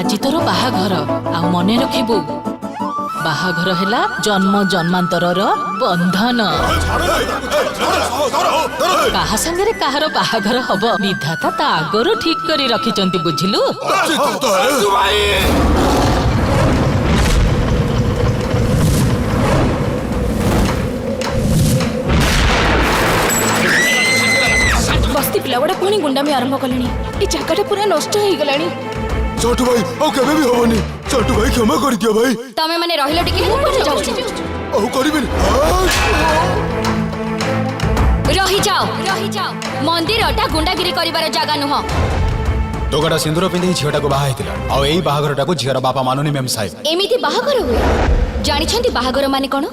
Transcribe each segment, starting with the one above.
आज तोर बाहाघर आ मने रखिबू बाहाघर हैला जन्म जन्मांतरर बंधन काहा संगे काहार बाहाघर हब विधाता ता आगरू ठीक करी रखिचंती बुझिलु। बस्ती पिलागुड़ा पुणी गुंडामी आरंभ कले जगह पूरा नष्ट हो गला। चटू भाई और केबे भी होबनी। चटू भाई क्षमा कर दियो भाई। तमे माने रहिलो टिके मु कोठे जाउछी औ करिबेनी रही जाओ मंदिरटा गुंडागिरी करिवार जागा नुह। दोगटा सिंदूर पिंधि झीटा को बाहा हेतिला आ एई बाहाघरटा को झीर बापा मानुनी मेम साहेब एमिति बाहाघर हुए जानिछंती बाहाघर माने कोन।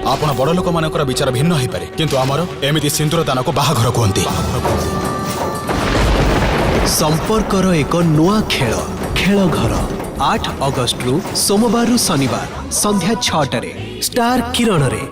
आपण बड़ लोक मानकर विचार भिन्न हो पारे किंतु आमर एमिति सिंदूर दान को बाहाघर कहते। संपर्कर एक नुआ खेल खेल घर 8 अगस्ट रु सोमवार रु शनिवार संध्या 6 स्टार किरण रे।